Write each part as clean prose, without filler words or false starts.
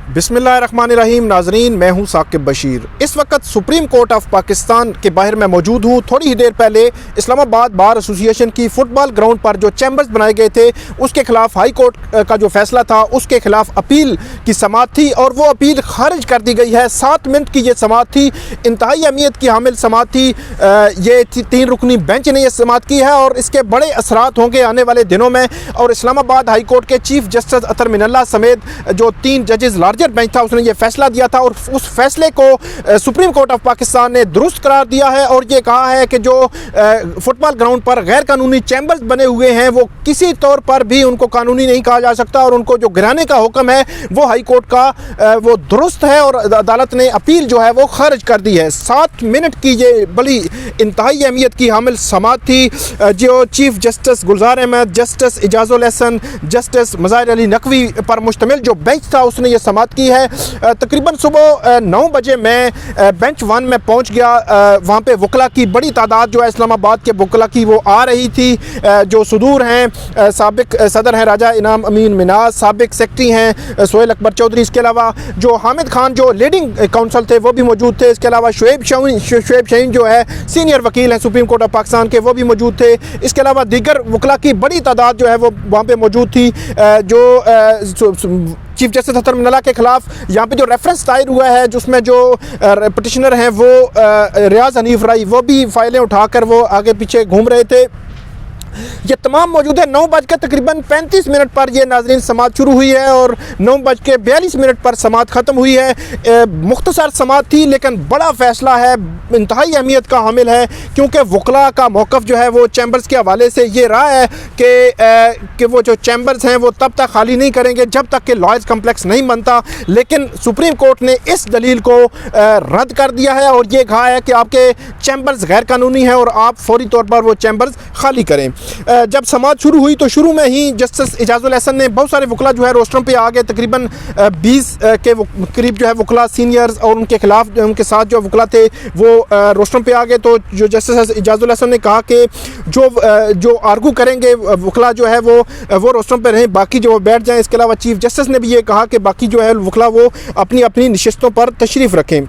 बिस्मिल्लाहिर्रहमानिर्रहीम। नाजरीन, मैं हूं साकिब बशीर। इस वक्त सुप्रीम कोर्ट ऑफ पाकिस्तान के बाहर मैं मौजूद हूं। थोड़ी ही देर पहले इस्लामाबाद बार एसोसिएशन की फुटबॉल ग्राउंड पर जो चैम्बर्स बनाए गए थे उसके खिलाफ हाई कोर्ट का जो फैसला था उसके खिलाफ अपील की समाअत थी और वो अपील खारिज कर दी गई है। 7 मिनट की ये समाअत थी, इंतहाई अहमियत की हामिल समाअत थी। ये 3 रुकनी बेंच ने यह समाअत की है और इसके बड़े असरात होंगे आने वाले दिनों में। और इस्लामाबाद हाई कोर्ट के चीफ जस्टिस अतर मिनल्ला समेत जो 3 जजेस लार्जर बेंच था उसने ये फैसला दिया था और उस फैसले को सुप्रीम कोर्ट ऑफ पाकिस्तान ने दुरुस्त करार दिया है और ये कहा है कि जो फुटबॉल ग्राउंड पर गैर कानूनी चैम्बर्स बने हुए हैं वो किसी तौर पर भी उनको कानूनी नहीं कहा जा सकता और उनको जो गिराने का हुक्म है वो हाई कोर्ट का वो दुरुस्त है और अदालत ने अपील जो है वो खारिज कर दी है। 7 मिनट की ये बड़ी इंतहाई अहमियत की हामिल समाअत थी जो चीफ जस्टिस गुलजार अहमद, जस्टिस इजाजुल हसन, जस्टिस मज़ाहिर अली नकवी पर मुश्तमिल जो बेंच था उसने ये समाअत की है। तकरीबन सुबह 9 बजे मैं बेंच 1 में पहुंच गया। वहाँ पे वकला की बड़ी तादाद जो है इस्लामाबाद के वकला की वो आ रही थी। जो सुदूर हैं, साबिक सदर हैं राजा इनाम अमीन मिनाज, साबिक सेक्रेटरी हैं सोहेल अकबर चौधरी, इसके अलावा जो हामिद खान जो लीडिंग काउंसिल थे वो भी मौजूद थे। इसके अलावा शुएब शाहीन जो है सीनियर वकील हैं सुप्रीम कोर्ट ऑफ पाकिस्तान के, वो भी मौजूद थे। इसके अलावा दीगर वकला की बड़ी तादाद जो है वो वहाँ पर मौजूद थी। जो चीफ जस्टिस अतर मिनल्ला के खिलाफ यहाँ पे जो रेफरेंस दायर हुआ है जिसमें जो पिटिशनर हैं वो रियाज हनीफ राई, वो भी फाइलें उठाकर वो आगे पीछे घूम रहे थे। ये तमाम मौजूद है। 9 बज के तकरीबन 35 मिनट पर यह नाजरीन समाअत शुरू हुई है और 9 बज के 42 मिनट पर समाअत ख़त्म हुई है। मुख्तसर समाअत थी लेकिन बड़ा फ़ैसला है, इंतहाई अहमियत का हामिल है क्योंकि वकला का मौक़िफ़ जो है वो चैम्बर्स के हवाले से ये रहा है कि वो जो चैम्बर्स हैं वो तब तक खाली नहीं करेंगे जब तक कि लॉयर्स कम्प्लेक्स नहीं बनता। लेकिन सुप्रीम कोर्ट ने इस दलील को रद्द कर दिया है और ये कहा है कि आपके चैम्बर्स गैर कानूनी हैं और आप फौरी तौर पर वो चैम्बर्स खाली करें। जब समाअत शुरू हुई तो शुरू में ही जस्टिस इजाजुल हसन ने बहुत सारे वकला जो है रोस्टरों पे आ गए। तकरीबन 20 के करीब जो है वकला सीनियर्स और उनके खिलाफ उनके साथ जो वकला थे वो रोस्टरों पे आ गए। तो जो जस्टिस इजाजुल हसन ने कहा कि जो आर्गू करेंगे वकला जो है वो रोस्टरों पे रहें, बाकी जो बैठ जाएँ। इसके अलावा चीफ जस्टिस ने भी ये कहा कि बाकी जो है वकला वो अपनी अपनी नशिस्तों पर तशरीफ़ रखें।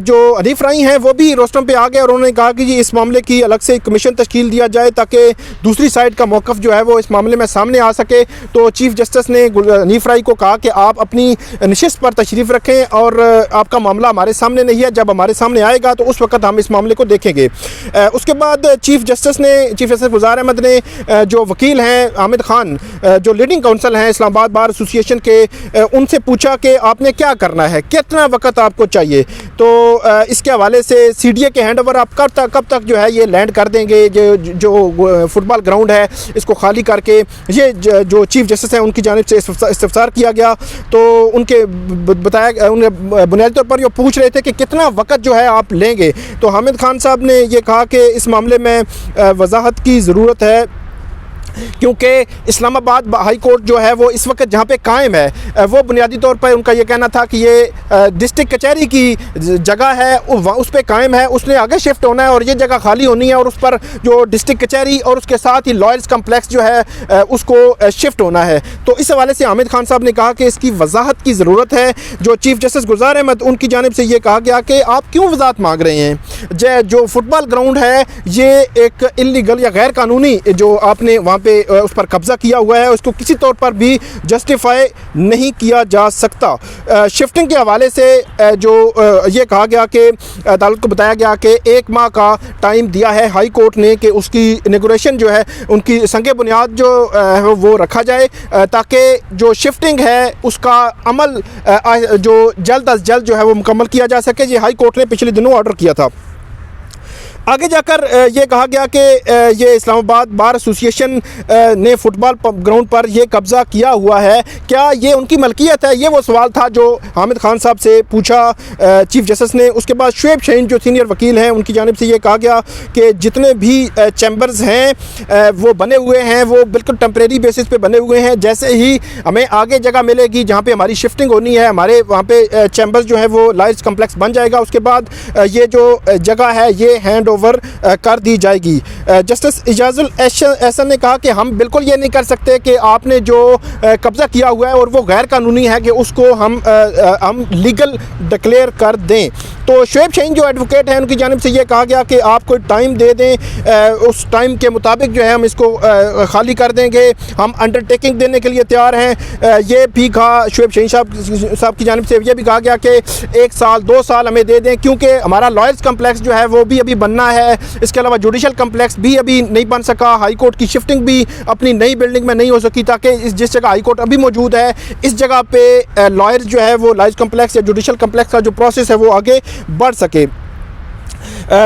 जो हनीफ राई हैं वो भी रोस्टरों पे आ गए और उन्होंने कहा कि जी इस मामले की अलग से कमीशन तश्कील दिया जाए ताकि दूसरी साइड का मौक़िफ़ जो है वो इस मामले में सामने आ सके। तो चीफ जस्टिस ने हनीफ राई को कहा कि आप अपनी नशिस्त पर तशरीफ़ रखें और आपका मामला हमारे सामने नहीं है, जब हमारे सामने आएगा तो उस वक्त हम इस मामले को देखेंगे। उसके बाद चीफ जस्टिस गुलजार अहमद ने जो वकील हैं हामिद खान जो लीडिंग काउंसिल हैं इस्लामाबाद बार एसोसिएशन के, उनसे पूछा कि आपने क्या करना है, कितना वक्त आपको चाहिए। तो इसके हवाले से CDA के हैंड ओवर आप कब तक जो है ये लैंड कर देंगे, जो फुटबॉल ग्राउंड है इसको खाली करके। ये जो चीफ जस्टिस हैं उनकी जानिब से इस्तफसार किया गया तो उनके बताया उन्हें बुनियादी तौर पर ये पूछ रहे थे कि कितना वक्त जो है आप लेंगे। तो हामिद खान साहब ने ये कहा कि इस मामले में वजाहत की ज़रूरत है क्योंकि इस्लामाबाद हाई कोर्ट जो है वो इस वक्त जहाँ पे कायम है वो बुनियादी तौर पर उनका ये कहना था कि ये डिस्ट्रिक्ट कचहरी की जगह है, उस पर कायम है, उसने आगे शिफ्ट होना है और ये जगह खाली होनी है और उस पर जो डिस्ट्रिक्ट कचहरी और उसके साथ ही लॉयर्स कम्प्लेक्स जो है उसको शिफ्ट होना है। तो इस हवाले से हामिद खान साहब ने कहा कि इसकी वजाहत की ज़रूरत है। जो चीफ जस्टिस गुलजार अहमद उनकी जानिब से ये कहा गया कि आप क्यों वजाहत मांग रहे हैं, जो फुटबॉल ग्राउंड है ये एक इलीगल या गैर कानूनी जो आपने वहाँ पे उस पर कब्ज़ा किया हुआ है उसको किसी तौर पर भी जस्टिफाई नहीं किया जा सकता। शिफ्टिंग के हवाले से जो ये कहा गया कि अदालत को बताया गया कि 1 माह का टाइम दिया है हाई कोर्ट ने कि उसकी इनॉग्रेशन जो है उनकी संगे बुनियाद जो है वो रखा जाए ताकि जो शिफ्टिंग है उसका अमल जो जल्द अज जल्द जो है वो मुकम्मल किया जा सके। ये हाई कोर्ट ने पिछले दिनों ऑर्डर किया था। आगे जाकर ये कहा गया कि ये इस्लामाबाद बार एसोसिएशन ने फुटबॉल ग्राउंड पर ये कब्ज़ा किया हुआ है, क्या ये उनकी मलकियत है? ये वो सवाल था जो हामिद खान साहब से पूछा चीफ जस्टिस ने। उसके बाद शुएब शाहीन जो सीनियर वकील हैं उनकी जानिब से ये कहा गया कि जितने भी चैम्बर्स हैं वो बने हुए हैं वो बिल्कुल टेम्परेरी बेसिस पे बने हुए हैं। जैसे ही हमें आगे जगह मिलेगी जहाँ पे हमारी शिफ्टिंग होनी है, हमारे वहाँ पे चैम्बर्स जो है वो लॉयर्स कम्प्लेक्स बन जाएगा। उसके बाद ये जो जगह है ये हैंड ओवर कर दी जाएगी। जस्टिस इजाजुल एहसन ने कहा कि हम बिल्कुल ये नहीं कर सकते कि आपने जो कब्ज़ा किया हुआ है और वो गैर कानूनी है कि उसको हम लीगल डिक्लेयर कर दें। तो शुएब शाहीन जो एडवोकेट हैं उनकी जानिब से ये कहा गया कि आप कोई टाइम दे दें, उस टाइम के मुताबिक जो है हम इसको खाली कर देंगे, हम अंडरटेकिंग देने के लिए तैयार हैं। ये भी कहा शुएब शाहीन साहब की जानिब से ये भी कहा गया कि 1 साल 2 साल हमें दे दें, क्योंकि हमारा लॉयर्स कम्प्लेक्स जो है वो भी अभी बनना है। इसके अलावा जुडिशल कम्प्लेक्स भी अभी नहीं बन सका, हाई कोर्ट की शिफ्टिंग भी अपनी नई बिल्डिंग में नहीं हो सकी, ताकि जिस जगह हाई कोर्ट अभी मौजूद है इस जगह पे लॉयर्स जो है वो लॉयर्स कम्प्लेक्स या जुडिशल कम्प्लेक्स का जो प्रोसेस है वो आगे बढ़ सके।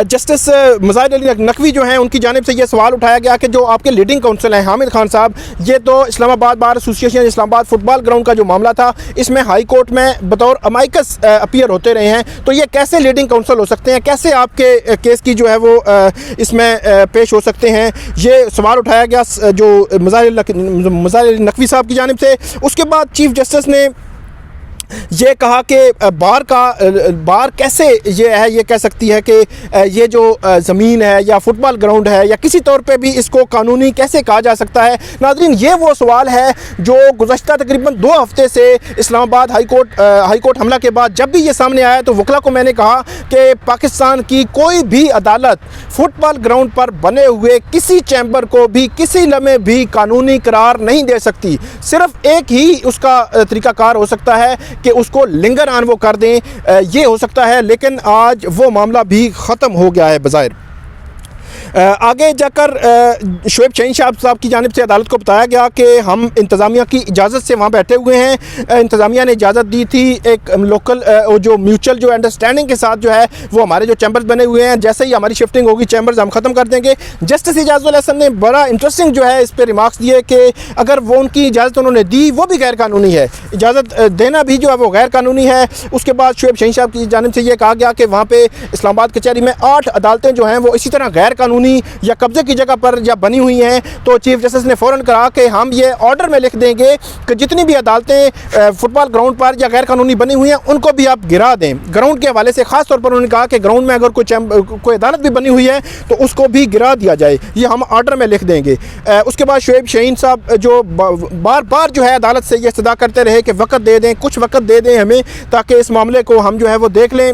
जस्टिस मज़ाहिर अली नकवी जो हैं उनकी जानिब से ये सवाल उठाया गया कि जो आपके लीडिंग काउंसिल हैं हामिद खान साहब, ये तो Islamabad bar association Islamabad football ground का जो मामला था इसमें हाई कोर्ट में बतौर अमाइकस अपीयर होते रहे हैं, तो ये कैसे लीडिंग काउंसिल हो सकते हैं, कैसे आपके केस की जो है वो इसमें पेश हो सकते हैं, ये सवाल उठाया गया जो मज़ाहिर अली नकवी साहब की जानिब से। उसके बाद चीफ जस्टिस ने ये कहा कि बार कैसे ये है, ये कह सकती है कि ये जो ज़मीन है या फुटबॉल ग्राउंड है या किसी तौर पे भी इसको कानूनी कैसे कहा जा सकता है। नाज़रीन, ये वो सवाल है जो गुज़श्ता तकरीबन 2 हफ़्ते से इस्लामाबाद हाई कोर्ट हमला के बाद जब भी ये सामने आया तो वकला को मैंने कहा कि पाकिस्तान की कोई भी अदालत फुटबॉल ग्राउंड पर बने हुए किसी चैम्बर को भी किसी लम्हे भी कानूनी करार नहीं दे सकती। सिर्फ एक ही उसका तरीक़ाकार हो सकता है कि उसको लिंगर आन वो कर दें, ये हो सकता है, लेकिन आज वो मामला भी ख़त्म हो गया है बज़ाहिर। आगे जाकर शुएब शाहीन साहब की जानिब से अदालत को बताया गया कि हम इंतज़ामिया की इजाज़त से वहाँ बैठे हुए हैं। इंतज़ामिया ने इजाज़त दी थी एक लोकल जो म्यूचुअल जो अंडरस्टैंडिंग के साथ जो है वो हमारे जो चैम्बर्स बने हुए हैं, जैसे ही हमारी शिफ्टिंग होगी चैम्बर्स हम ख़त्म कर देंगे। जस्टिस इजाजुल एहसन ने बड़ा इंटरेस्टिंग जो है इस पर रिमार्क्स दिए कि अगर वो उनकी इजाज़त उन्होंने दी वो भी गैर कानूनी है, इजाज़त देना भी जो है वो गैर कानूनी है। उसके बाद शुएब शाहीन साहब की जानिब से ये कहा गया कि वहाँ पर इस्लामाबाद कचहरी में 8 अदालतें जो हैं वो इसी तरह गैर कानूनी या कब्जे की जगह पर या बनी हुई हैं। तो चीफ जस्टिस ने फ़ौरन कहा कि हम ये ऑर्डर में लिख देंगे कि जितनी भी अदालतें फुटबॉल ग्राउंड पर या गैर कानूनी बनी हुई हैं उनको भी आप गिरा दें। ग्राउंड के हवाले से ख़ास तौर पर उन्होंने कहा कि ग्राउंड में अगर कोई अदालत भी बनी हुई है तो उसको भी गिरा दिया जाए, ये हम ऑर्डर में लिख देंगे। उसके बाद शुएब शाहीन साहब जो बार बार जो है अदालत से ये सदा करते रहे कि वक़्त दे दें, कुछ वक़्त दे दें हमें, ताकि इस मामले को हम जो है वो देख लें।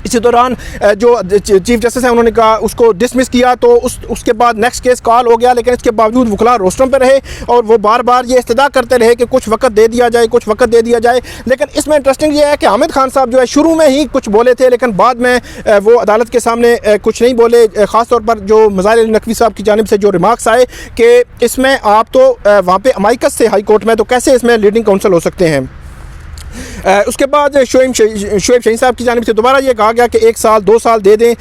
इसी दौरान जो चीफ जस्टिस हैं उन्होंने कहा उसको डिसमिस किया, तो उसके बाद नेक्स्ट केस कॉल हो गया, लेकिन इसके बावजूद वकला रोस्टम पे रहे और वो बार बार ये इस्तदा करते रहे कि कुछ वक़्त दे दिया जाए, कुछ वक़्त दे दिया जाए। लेकिन इसमें इंटरेस्टिंग ये है कि हामिद खान साहब जो है शुरू में ही कुछ बोले थे, लेकिन बाद में वो अदालत के सामने कुछ नहीं बोले। ख़ास तौर पर जो मज़ाहिर अली नकवी साहब की जानिब से जो रिमार्क्स आए कि इसमें आप तो वहाँ पर अमाइकस से हाई कोर्ट में, तो कैसे इसमें लीडिंग काउंसिल हो सकते हैं। उसके बाद शुएब शाहीन साहब की जानिब से दोबारा ये कहा गया कि 1 साल 2 साल दे दें,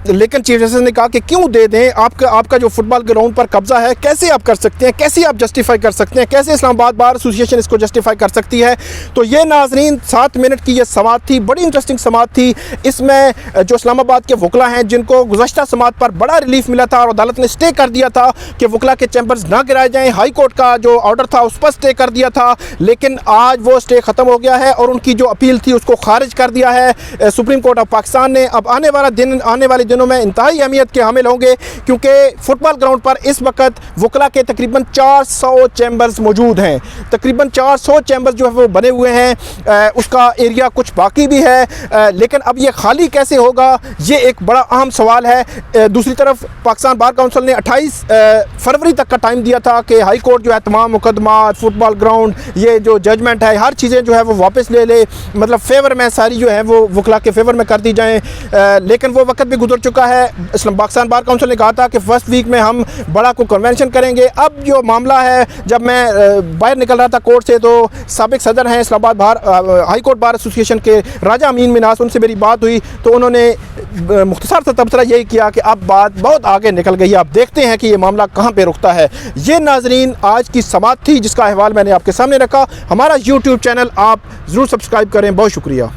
लेकिन चीफ जस्टिस ने कहा कि क्यों दे दें, आपका जो फुटबॉल ग्राउंड पर कब्जा है कैसे आप कर सकते हैं, कैसे आप जस्टिफाई कर सकते हैं, कैसे इस्लामाबाद बार एसोसिएशन इसको जस्टिफाई कर सकती है। तो ये नाजरीन 7 मिनट की ये समाअत थी, बड़ी इंटरेस्टिंग समाअत थी। इसमें जो इस्लामाबाद के वकला हैं जिनको गुज़श्ता समाअत पर बड़ा रिलीफ मिला था और अदालत ने स्टे कर दिया था कि वकला के चैम्बर्स ना गिराए जाएँ, हाई कोर्ट का जो ऑर्डर था उस पर स्टे कर दिया था, लेकिन आज वो स्टे ख़त्म हो गया है और उनकी जो अपील थी उसको खारिज कर दिया है सुप्रीम कोर्ट ऑफ पाकिस्तान ने। अब आने वाले दिनों में इंतहाई अहमियत के हामिल होंगे, क्योंकि फुटबॉल ग्राउंड पर इस वक्त वकला के तकरीबन 400 चैम्बर्स मौजूद हैं, तकरीबन 400 चैम्बर्स जो है वो बने हुए हैं। उसका एरिया कुछ बाकी भी है, लेकिन अब ये खाली कैसे होगा, ये एक बड़ा अहम सवाल है। दूसरी तरफ पाकिस्तान बार काउंसिल ने 28 फरवरी तक का टाइम दिया था कि हाई कोर्ट जो है तमाम मुकदमा, फुटबॉल ग्राउंड, ये जो जजमेंट है, हर चीज़ें जो है वो वापस ले ले, मतलब फेवर में सारी जो है वो वकला के फेवर में कर दी जाएँ। लेकिन वो वक्त भी गुजर चुका है। पाकिस्तान बार काउंसिल ने कहा था कि फर्स्ट वीक में हम बड़ा को कन्वेंशन करेंगे। अब जो मामला है, जब मैं बाहर निकल रहा था कोर्ट से तो साबिक सदर हैं Islamabad high court bar association के राजा अमीन मिनास, उनसे मेरी बात हुई तो उन्होंने मुख्तसर सा तबसरा यही किया कि अब बात बहुत आगे निकल गई है, अब देखते हैं कि ये मामला कहाँ पे रुकता है। ये नाजरीन आज की समाअत थी जिसका अहवाल मैंने आपके सामने रखा। हमारा यूट्यूब चैनल आप ज़रूर सब्सक्राइब करें। बहुत शुक्रिया।